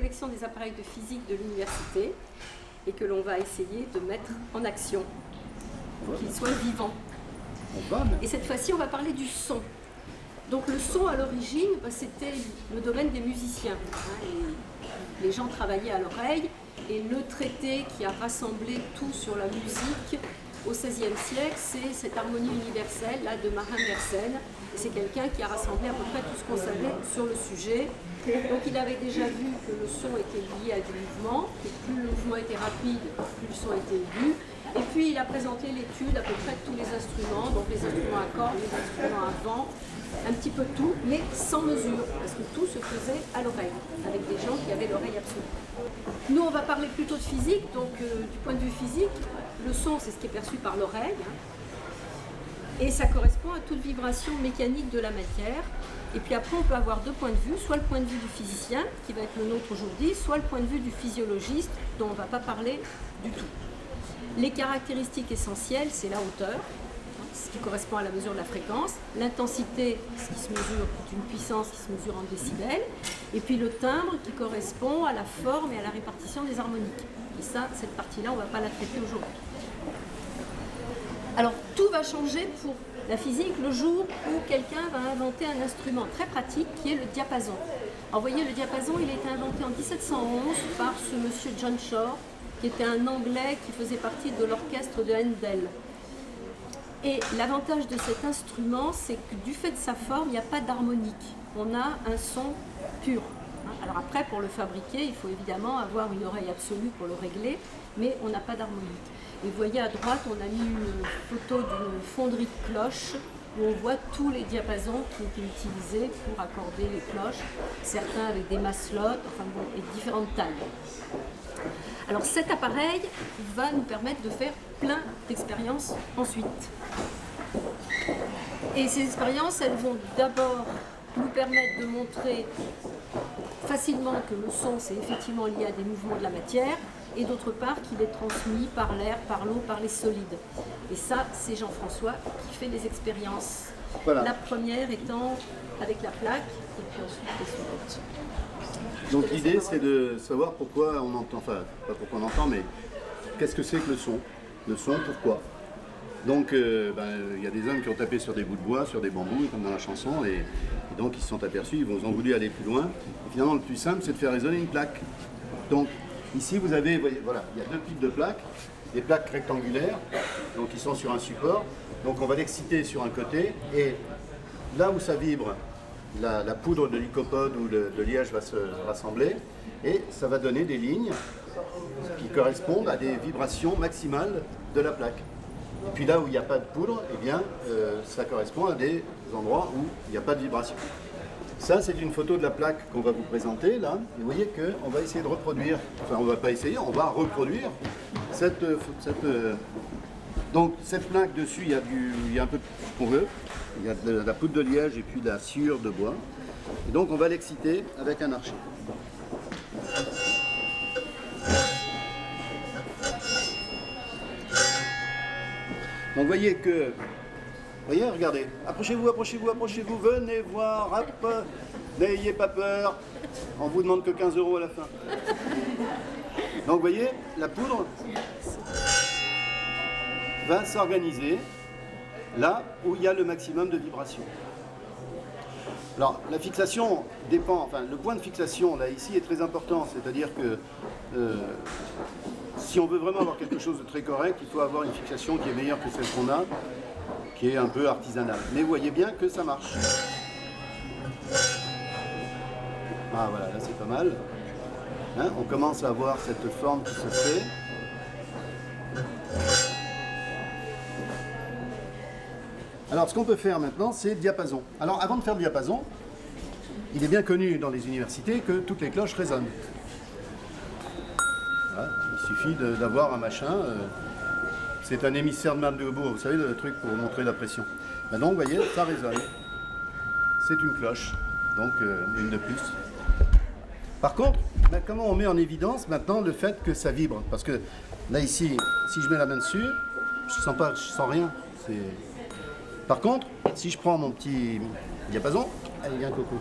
collection des appareils de physique de l'université et que l'on va essayer de mettre en action pour qu'ils soient vivants. Et cette fois-ci, on va parler du son. Donc le son, à l'origine, c'était le domaine des musiciens. Les gens travaillaient à l'oreille, et le traité qui a rassemblé tout sur la musique au XVIe siècle, c'est cette harmonie universelle là, de Marin Mersenne. Et c'est quelqu'un qui a rassemblé à peu près tout ce qu'on savait sur le sujet. Donc il avait déjà vu que le son était lié à du mouvement, et plus le mouvement était rapide, plus le son était aigu. Et puis il a présenté l'étude à peu près de tous les instruments, donc les instruments à cordes, les instruments à vent, un petit peu tout, mais sans mesure, parce que tout se faisait à l'oreille, avec des gens qui avaient l'oreille absolue. Nous, on va parler plutôt de physique, donc du point de vue physique, le son, c'est ce qui est perçu par l'oreille, et ça correspond à toute vibration mécanique de la matière. Et puis après, on peut avoir deux points de vue, soit le point de vue du physicien, qui va être le nôtre aujourd'hui, soit le point de vue du physiologiste, dont on ne va pas parler du tout. Les caractéristiques essentielles, c'est la hauteur, ce qui correspond à la mesure de la fréquence, l'intensité, ce qui se mesure, est une puissance qui se mesure en décibels, et puis le timbre qui correspond à la forme et à la répartition des harmoniques. Et ça, cette partie-là, on ne va pas la traiter aujourd'hui. Alors, tout va changer pour la physique le jour où quelqu'un va inventer un instrument très pratique qui est le diapason. Alors, vous voyez, le diapason, il a été inventé en 1711 par ce monsieur John Shore, qui était un Anglais qui faisait partie de l'orchestre de Handel. Et l'avantage de cet instrument, c'est que du fait de sa forme, il n'y a pas d'harmonique. On a un son pur. Alors après, pour le fabriquer, il faut évidemment avoir une oreille absolue pour le régler, mais on n'a pas d'harmonique. Et vous voyez à droite, on a mis une photo d'une fonderie de cloches où on voit tous les diapasons qui étaient utilisés pour accorder les cloches, certains avec des maslottes, enfin bon, et différentes tailles. Alors cet appareil va nous permettre de faire plein d'expériences ensuite. Et ces expériences, elles vont d'abord nous permettre de montrer facilement que le son, c'est effectivement lié à des mouvements de la matière, et d'autre part qu'il est transmis par l'air, par l'eau, par les solides. Et ça, c'est Jean-François qui fait les expériences. Voilà. La première étant avec la plaque, et puis ensuite les suivantes. Donc l'idée, c'est de savoir pourquoi on entend, enfin, pas pourquoi on entend, mais qu'est-ce que c'est que le son? Le son, pourquoi? Donc, y a des hommes qui ont tapé sur des bouts de bois, sur des bambous, comme dans la chanson, et donc ils se sont aperçus, ils ont voulu aller plus loin. Et finalement, le plus simple, c'est de faire résonner une plaque. Donc, ici, vous avez, voilà, il y a deux types de plaques, des plaques rectangulaires, donc qui sont sur un support. Donc, on va l'exciter sur un côté, et là où ça vibre, la poudre de lycopode ou de liège va se rassembler, et ça va donner des lignes qui correspondent à des vibrations maximales de la plaque. Et puis là où il n'y a pas de poudre, eh bien, ça correspond à des endroits où il n'y a pas de vibration. Ça, c'est une photo de la plaque qu'on va vous présenter, là. Et vous voyez qu'on va essayer de reproduire, enfin, on ne va pas essayer, on va reproduire donc, cette plaque, dessus, il y a un peu de ce qu'on veut. Il y a de la poudre de liège et puis de la sciure de bois. Et donc, on va l'exciter avec un archet. Donc, voyez, regardez, approchez-vous, approchez-vous, approchez-vous, venez voir, hop, n'ayez pas peur, on vous demande que 15 € à la fin. Donc, vous voyez, la poudre va s'organiser là où il y a le maximum de vibration. Alors, la fixation dépend, enfin, le point de fixation, là, ici, est très important, c'est-à-dire que si on veut vraiment avoir quelque chose de très correct, il faut avoir une fixation qui est meilleure que celle qu'on a, qui est un peu artisanale. Mais vous voyez bien que ça marche. Ah voilà, là c'est pas mal. Hein, on commence à avoir cette forme qui se fait. Alors ce qu'on peut faire maintenant, c'est diapason. Alors avant de faire le diapason, il est bien connu dans les universités que toutes les cloches résonnent. Voilà, il suffit d'avoir un machin, c'est un émissaire de Magdebourg, vous savez le truc pour montrer la pression. Maintenant vous voyez, ça résonne. C'est une cloche, donc une de plus. Par contre, comment on met en évidence maintenant le fait que ça vibre? Parce que là ici, si je mets la main dessus, je sens rien. Par contre, si je prends mon petit diapason, allez, viens coco.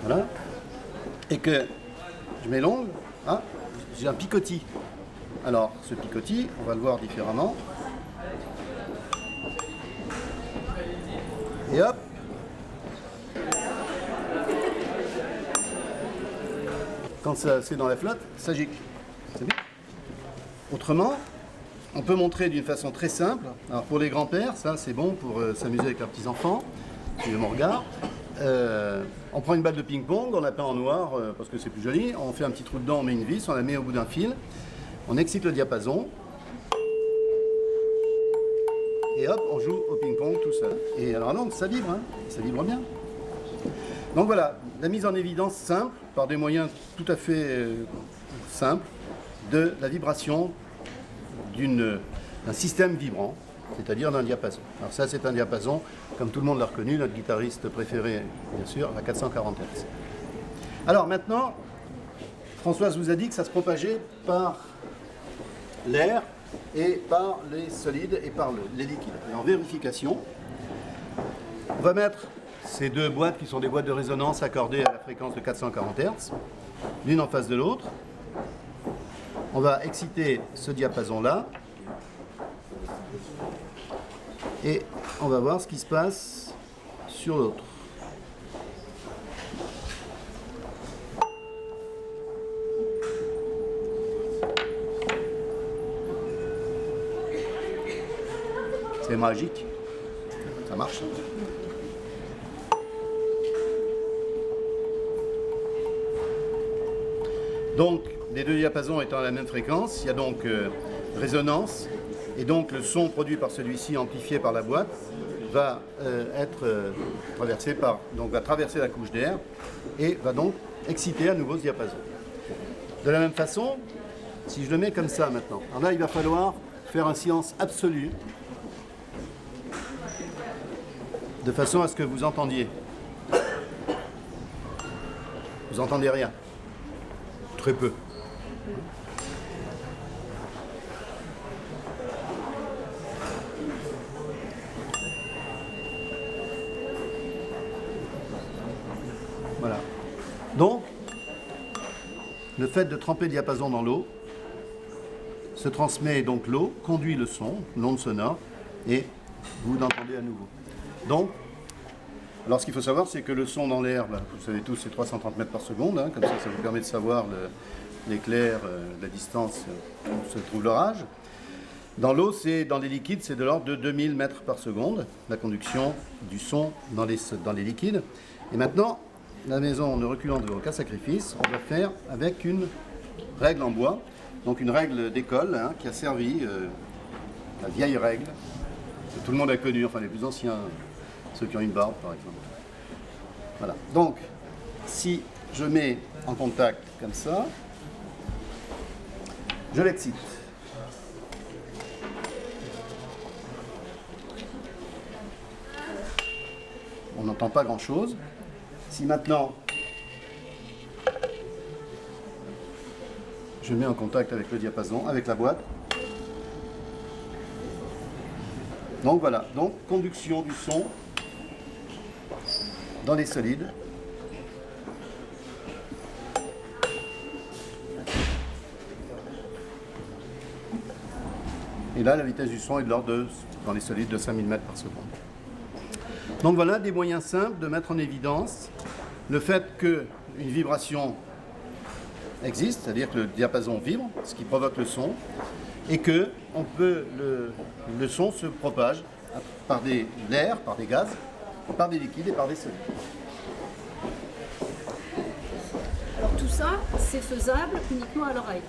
Voilà. et que je mets l'ongle, hein, j'ai un picotis. Alors, ce picotis, on va le voir différemment. Et hop. Quand c'est dans la flotte, ça gicle. C'est bien. Autrement, on peut montrer d'une façon très simple. Alors pour les grands-pères, ça c'est bon pour s'amuser avec leurs petits-enfants. Suivez mon regard. On prend une balle de ping-pong, on la peint en noir parce que c'est plus joli. On fait un petit trou dedans, on met une vis, on la met au bout d'un fil. On excite le diapason. Et hop, on joue au ping-pong tout seul. Et alors donc ça vibre, hein, ça vibre bien. Donc voilà, la mise en évidence simple, par des moyens tout à fait simples, de la vibration d'un système vibrant, c'est-à-dire d'un diapason. Alors ça c'est un diapason, comme tout le monde l'a reconnu, notre guitariste préféré bien sûr, à 440 Hz. Alors maintenant, Françoise vous a dit que ça se propageait par l'air et par les solides et par les liquides. Et en vérification, on va mettre ces deux boîtes qui sont des boîtes de résonance accordées à la fréquence de 440 Hz, l'une en face de l'autre. On va exciter ce diapason-là et on va voir ce qui se passe sur l'autre. C'est magique, ça marche. Donc, les deux diapasons étant à la même fréquence, il y a donc résonance, et donc le son produit par celui-ci, amplifié par la boîte, va va traverser la couche d'air et va donc exciter à nouveau ce diapason. De la même façon, si je le mets comme ça maintenant, alors là il va falloir faire un silence absolu, de façon à ce que vous entendiez. Vous entendez rien. Très peu. Voilà. Donc, le fait de tremper le diapason dans l'eau se transmet, donc l'eau conduit le son, l'onde sonore, et vous l'entendez à nouveau. Donc, alors ce qu'il faut savoir, c'est que le son dans l'air, vous savez tous, c'est 330 mètres par seconde, hein, comme ça vous permet de savoir l'éclair, la distance où se trouve l'orage. Dans l'eau, dans les liquides, c'est de l'ordre de 2000 mètres par seconde, la conduction du son dans les liquides. Et maintenant, la maison, ne reculant devant aucun sacrifice, on va faire avec une règle en bois, donc une règle d'école hein, qui a servi, la vieille règle, que tout le monde a connue, enfin les plus anciens, ceux qui ont une barbe par exemple. Voilà, donc si je mets en contact comme ça, je l'excite. On n'entend pas grand chose. Si maintenant je mets en contact avec le diapason, avec la boîte, donc voilà, donc conduction du son dans les solides. Et là, la vitesse du son est de l'ordre de, dans les solides, de 5000 mètres par seconde. Donc voilà des moyens simples de mettre en évidence le fait qu'une vibration existe, c'est-à-dire que le diapason vibre, ce qui provoque le son, et que le son se propage par l'air, par des gaz, par des liquides et par des solides. Alors tout ça, c'est faisable uniquement à l'oreille.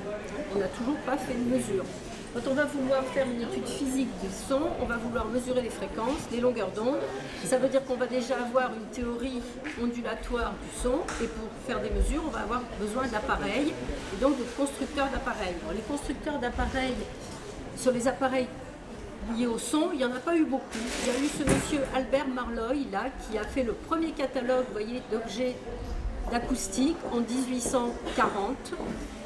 On n'a toujours pas fait de mesure. Quand on va vouloir faire une étude physique du son, on va vouloir mesurer les fréquences, les longueurs d'onde. Ça veut dire qu'on va déjà avoir une théorie ondulatoire du son, et pour faire des mesures, on va avoir besoin d'appareils, et donc de constructeurs d'appareils. Alors, les constructeurs d'appareils, sur les appareils liés au son, il n'y en a pas eu beaucoup. Il y a eu ce monsieur Albert Marloy, là, qui a fait le premier catalogue, vous voyez, d'objets d'acoustique en 1840.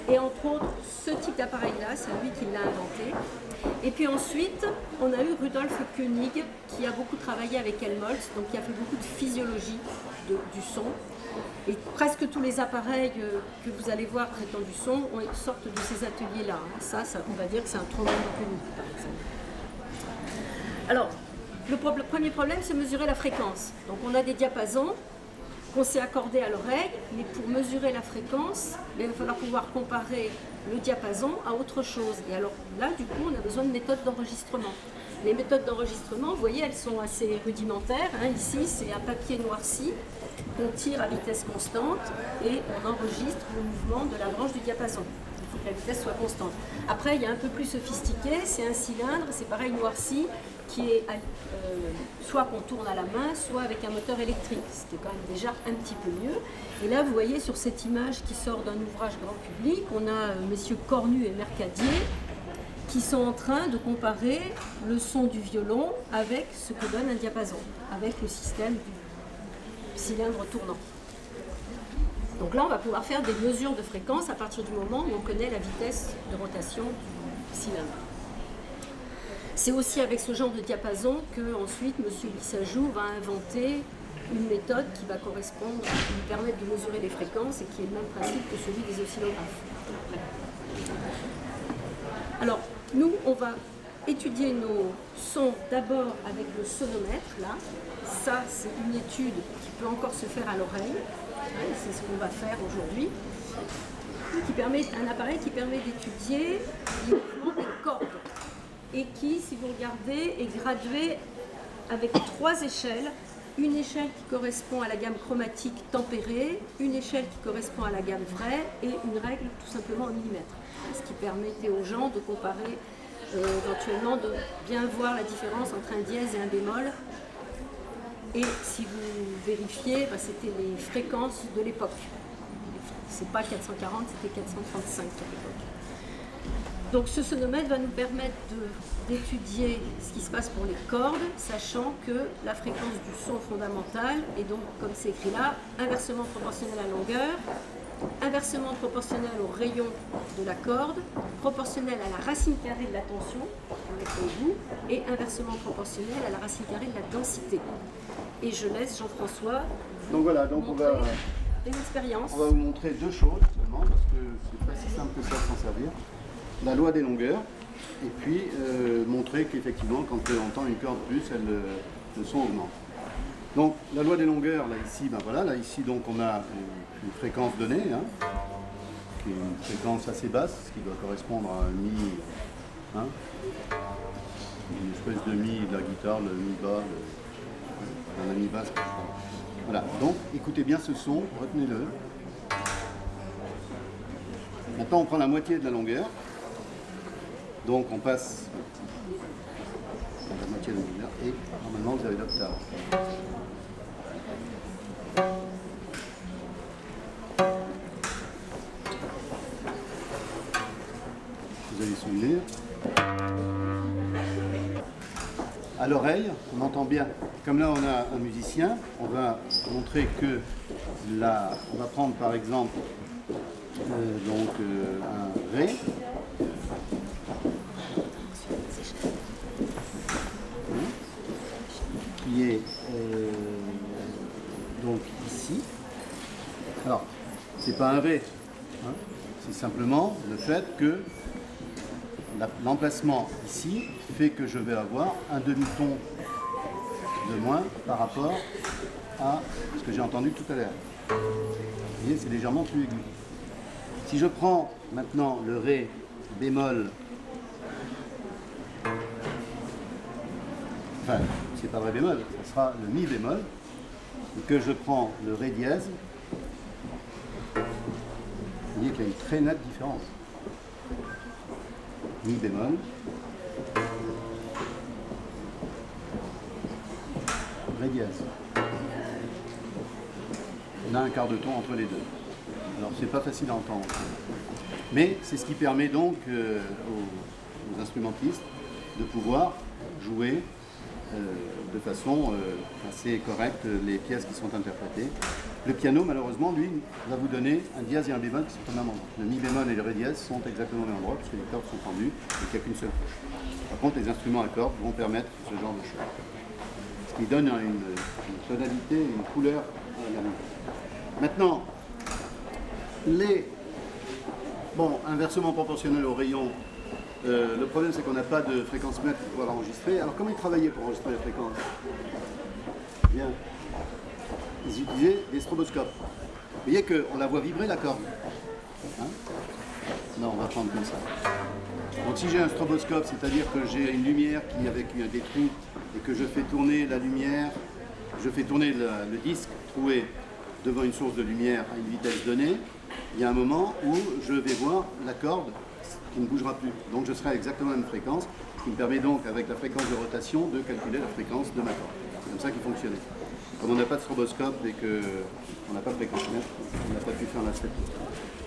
Et entre autres, ce type d'appareil-là, c'est lui qui l'a inventé. Et puis ensuite, on a eu Rudolf König qui a beaucoup travaillé avec Helmholtz, donc qui a fait beaucoup de physiologie du son. Et presque tous les appareils que vous allez voir traitant du son sortent de ces ateliers-là. Ça, on va dire que c'est un trombone de König, par exemple. Alors, le premier problème, c'est mesurer la fréquence. Donc on a des diapasons qu'on s'est accordés à l'oreille, mais pour mesurer la fréquence, il va falloir pouvoir comparer le diapason à autre chose. Et alors là, du coup, on a besoin de méthodes d'enregistrement. Les méthodes d'enregistrement, vous voyez, elles sont assez rudimentaires. Ici, c'est un papier noirci qu'on tire à vitesse constante et on enregistre le mouvement de la branche du diapason. Il faut que la vitesse soit constante. Après, il y a un peu plus sophistiqué, c'est un cylindre, c'est pareil noirci, qui est soit qu'on tourne à la main, soit avec un moteur électrique, ce qui est quand même déjà un petit peu mieux. Et là, vous voyez sur cette image qui sort d'un ouvrage grand public, on a messieurs Cornu et Mercadier qui sont en train de comparer le son du violon avec ce que donne un diapason, avec le système du cylindre tournant. Donc là, on va pouvoir faire des mesures de fréquence à partir du moment où on connaît la vitesse de rotation du cylindre. C'est aussi avec ce genre de diapason que ensuite M. Lissajou va inventer une méthode qui va correspondre, qui lui permettre de mesurer les fréquences et qui est le même principe que celui des oscillographes. Alors, nous, on va étudier nos sons d'abord avec le sonomètre, là. Ça, c'est une étude qui peut encore se faire à l'oreille. C'est ce qu'on va faire aujourd'hui. Un appareil qui permet d'étudier le mouvement des cordes. Et qui, si vous regardez, est gradué avec 3 échelles. Une échelle qui correspond à la gamme chromatique tempérée, une échelle qui correspond à la gamme vraie et une règle tout simplement en millimètres. Ce qui permettait aux gens de comparer, éventuellement de bien voir la différence entre un dièse et un bémol. Et si vous vérifiez, c'était les fréquences de l'époque. C'est pas 440, c'était 435 à l'époque. Donc ce sonomètre va nous permettre d'étudier ce qui se passe pour les cordes, sachant que la fréquence du son fondamental est donc, comme c'est écrit là, inversement proportionnelle à la longueur, inversement proportionnelle au rayon de la corde, proportionnelle à la racine carrée de la tension, avec le bout, et inversement proportionnelle à la racine carrée de la densité. Et je laisse Jean-François vous montrer des expériences. On va vous montrer 2 choses seulement, parce que c'est pas si simple que ça de s'en servir. La loi des longueurs, et puis montrer qu'effectivement, quand on entend une corde plus, le son augmente. Donc, la loi des longueurs, là ici, là ici donc on a une fréquence donnée, qui est une fréquence assez basse, ce qui doit correspondre à un mi, une espèce de mi de la guitare, le mi bas, la mi basse. Voilà, donc écoutez bien ce son, retenez-le. Maintenant on prend la moitié de la longueur. Donc on passe la moitié de la longueur et normalement vous avez l'octave. Vous allez souvenir. À l'oreille, on entend bien. Comme là on a un musicien, on va montrer que là, on va prendre par exemple un Ré. Qui est donc ici. Alors, c'est pas un Ré, c'est simplement le fait que l'emplacement ici fait que je vais avoir un demi-ton de moins par rapport à ce que j'ai entendu tout à l'heure. Vous voyez, c'est légèrement plus aigu. Si je prends maintenant le Ré bémol, enfin, c'est pas Ré bémol, ce sera le Mi bémol, et que je prends le Ré dièse, vous voyez qu'il y a une très nette différence. Mi bémol, Ré dièse. On a un quart de ton entre les deux. Alors c'est pas facile à entendre. Mais c'est ce qui permet donc aux instrumentistes de pouvoir jouer de façon assez correcte les pièces qui sont interprétées. Le piano, malheureusement, lui, va vous donner un dièse et un bémol qui sont au même endroit. Le mi bémol et le ré dièse sont exactement au même endroit puisque les cordes sont tendues et qu'il n'y a qu'une seule couche. Par contre, les instruments à cordes vont permettre ce genre de choses. Ce qui donne une tonalité, une couleur à la musique. Maintenant, inversement proportionnel au rayon, le problème c'est qu'on n'a pas de fréquence mètre pour pouvoir l'enregistrer. Alors comment ils travaillaient pour enregistrer les fréquences? Bien. Ils utilisaient des stroboscopes. Vous voyez qu'on la voit vibrer la corde. Hein? Non, on va prendre comme ça. Donc si j'ai un stroboscope, c'est-à-dire que j'ai une lumière qui avec des trous et que je fais tourner la lumière, je fais tourner le disque troué devant une source de lumière à une vitesse donnée, il y a un moment où je vais voir la corde qui ne bougera plus. Donc je serai à exactement la même fréquence, ce qui me permet donc avec la fréquence de rotation de calculer la fréquence de ma corde. C'est comme ça qu'il fonctionnait. Comme on n'a pas de stroboscope et qu'on n'a pas de fréquence mètre, on n'a pas pu faire la step.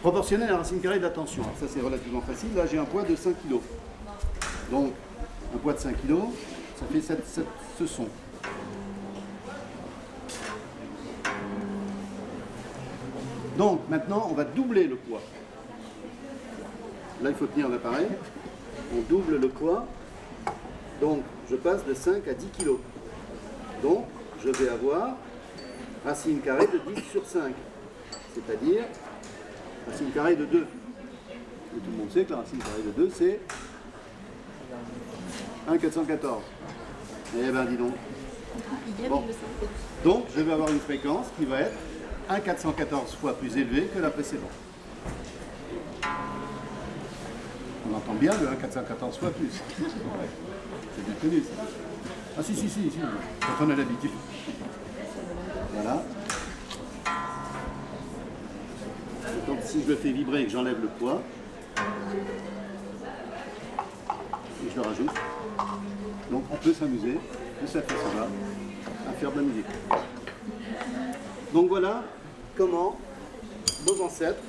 Proportionnel à la racine carrée de la tension. Alors ça c'est relativement facile. Là j'ai un poids de 5 kg. Donc un poids de 5 kg, ça fait ce son. Donc maintenant on va doubler le poids. Là il faut tenir l'appareil. On double le poids. Donc je passe de 5 à 10 kg. Donc je vais avoir racine carrée de 10 sur 5. C'est-à-dire racine carrée de 2. Et tout le monde sait que la racine carrée de 2, c'est 1,414. Eh ben dis donc. Bon. Donc je vais avoir une fréquence qui va être 1,414 fois plus élevée que la précédente. On entend bien le 1,414 fois plus. C'est bien connu ça. Ah si, quand on a l'habitude. Voilà. Donc si je le fais vibrer et que j'enlève le poids, et je le rajoute, donc on peut s'amuser de cette façon-là à faire de la musique. Donc voilà comment nos ancêtres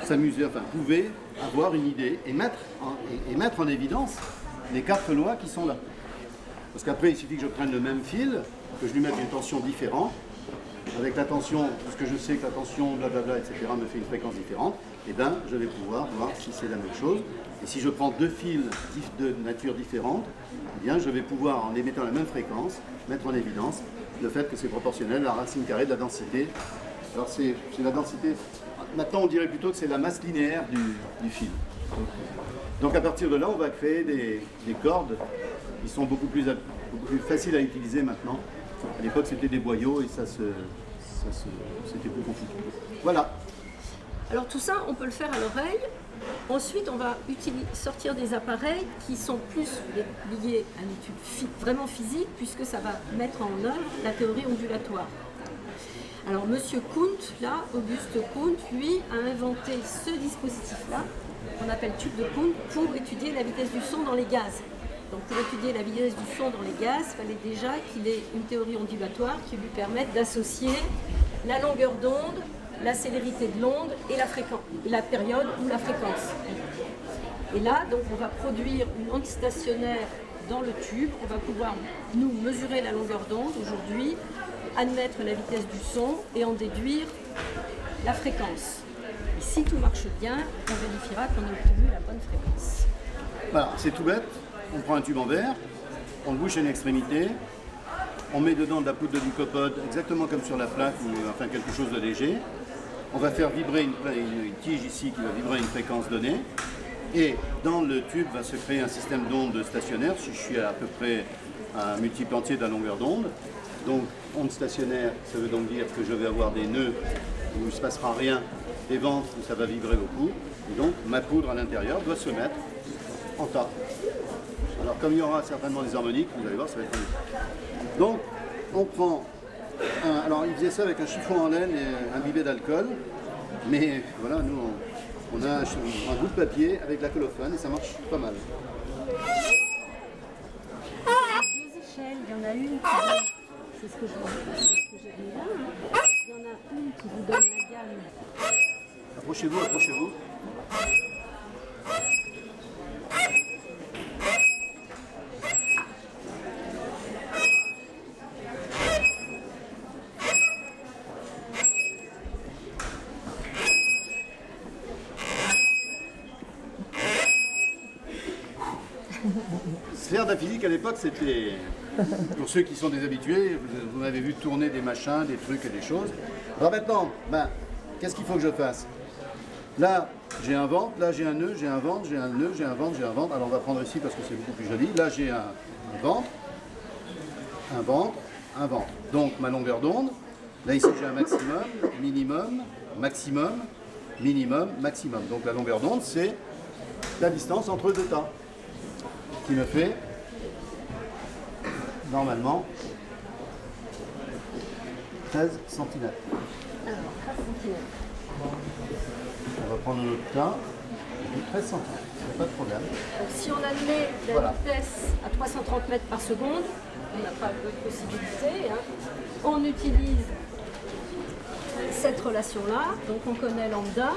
s'amusaient, enfin pouvaient avoir une idée et mettre en évidence les 4 lois qui sont là. Parce qu'après il suffit que je prenne le même fil, que je lui mette une tension différente, avec la tension, parce que je sais que la tension, blablabla, etc., me fait une fréquence différente, et bien je vais pouvoir voir si c'est la même chose. Et si je prends 2 fils de nature différente, eh bien je vais pouvoir, en les mettant à la même fréquence, mettre en évidence le fait que c'est proportionnel à la racine carrée de la densité. Alors c'est la densité, maintenant on dirait plutôt que c'est la masse linéaire du fil. Donc à partir de là, on va créer des cordes qui sont beaucoup plus faciles à utiliser maintenant. À l'époque, c'était des boyaux et c'était plus compliqué. Voilà. Alors tout ça, on peut le faire à l'oreille. Ensuite, on va sortir des appareils qui sont plus liés à l'étude vraiment physique, puisque ça va mettre en œuvre la théorie ondulatoire. Alors Monsieur Kundt, là, Auguste Kundt, lui, a inventé ce dispositif-là, qu'on appelle tube de Kundt, pour étudier la vitesse du son dans les gaz. Donc pour étudier la vitesse du son dans les gaz, il fallait déjà qu'il ait une théorie ondulatoire qui lui permette d'associer la longueur d'onde, la célérité de l'onde et la période ou la fréquence. Et là, donc, on va produire une onde stationnaire dans le tube. On va pouvoir, nous, mesurer la longueur d'onde aujourd'hui, admettre la vitesse du son et en déduire la fréquence. Et si tout marche bien, on vérifiera qu'on a obtenu la bonne fréquence. Voilà, c'est tout bête. On prend un tube en verre, on bouche à une extrémité, on met dedans de la poudre de lycopode, exactement comme sur la plaque, ou enfin quelque chose de léger. On va faire vibrer une tige ici qui va vibrer à une fréquence donnée. Et dans le tube va se créer un système d'onde stationnaire, si je suis à peu près à un multiple entier de la longueur d'onde. Donc onde stationnaire, ça veut donc dire que je vais avoir des nœuds où il ne se passera rien, des ventres où ça va vibrer beaucoup. Et donc ma poudre à l'intérieur doit se mettre en tas. Alors comme il y aura certainement des harmoniques, vous allez voir, ça va être mieux. Donc on prend, alors il faisait ça avec un chiffon en laine et imbibé d'alcool, mais voilà, nous on a un bout de papier avec la colophane et ça marche pas mal. Deux échelles, il y en a une qui c'est ce que j'ai dit là, hein. Il y en a une qui vous donne la gamme. Approchez-vous, approchez-vous. Les aires de la physique à l'époque, c'était, pour ceux qui sont des habitués, vous avez vu tourner des machins, des trucs et des choses. Alors maintenant, qu'est-ce qu'il faut que je fasse? Là, j'ai un ventre, là j'ai un nœud, j'ai un ventre, j'ai un nœud, j'ai un ventre, j'ai un ventre. Alors on va prendre ici parce que c'est beaucoup plus joli. Là j'ai un ventre, un ventre, un ventre. Donc ma longueur d'onde. Là ici j'ai un maximum, minimum, maximum, minimum, maximum. Donc la longueur d'onde c'est la distance entre deux tas. Qui me fait normalement 13 cm. Alors, 13 cm. On va prendre notre tas, 13 cm, pas de problème. Donc, si on admet la vitesse à 330 mètres par seconde, on n'a pas d'autre possibilité. On utilise cette relation-là, donc on connaît lambda,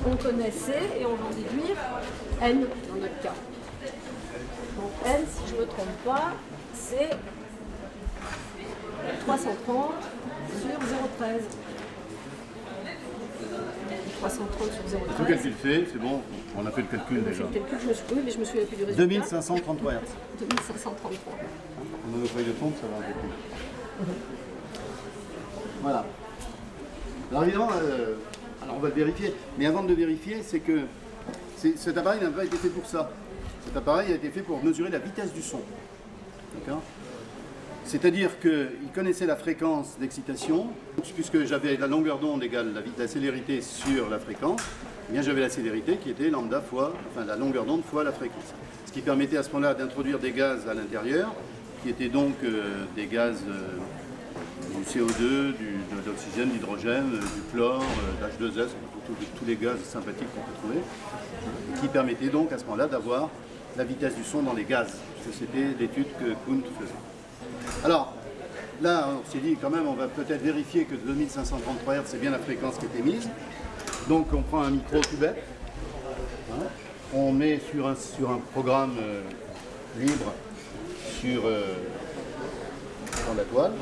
on connaît C et on va en déduire N dans notre cas. Donc N, si je ne me trompe pas, c'est 330 sur 0,13. 330 sur 0,13. Tout calcul fait, c'est bon, on a fait le calcul déjà. Oui, mais je me souviens plus du résultat. 2533 Hz. 2533. On a nos feuilles de fonte, ça va un peu plus. Voilà. Alors évidemment, alors on va le vérifier, mais avant de le vérifier, c'est que cet appareil n'a pas été fait pour ça. Cet appareil a été fait pour mesurer la vitesse du son. D'accord ? C'est-à-dire qu'il connaissait la fréquence d'excitation, puisque j'avais la longueur d'onde égale la célérité sur la fréquence, eh bien j'avais la célérité qui était lambda fois, enfin la longueur d'onde fois la fréquence. Ce qui permettait à ce moment-là d'introduire des gaz à l'intérieur, qui étaient donc des gaz du CO2, de l'oxygène, de l'hydrogène, du chlore, d'H2S, tous les gaz sympathiques qu'on peut trouver, qui permettaient donc à ce moment-là d'avoir la vitesse du son dans les gaz, puisque c'était l'étude que Kundt faisait. Alors, là, on s'est dit quand même, on va peut-être vérifier que 2533 Hz, c'est bien la fréquence qui était mise. Donc, on prend un micro tout bête, hein, on met sur un programme libre sur la toile,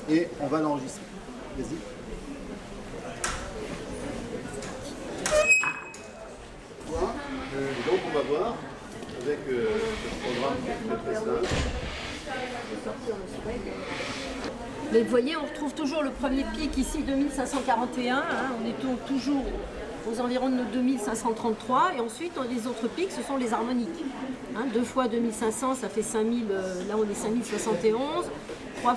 et on va l'enregistrer. Vas-y. Donc, on va voir avec le programme qui est très simple. Mais vous voyez, on retrouve toujours le premier pic ici, 2541. Hein, on est toujours aux environs de nos 2533. Et ensuite, les autres pics, ce sont les harmoniques. Hein, 2 fois 2500, ça fait 5000. Là, on est 5071. 3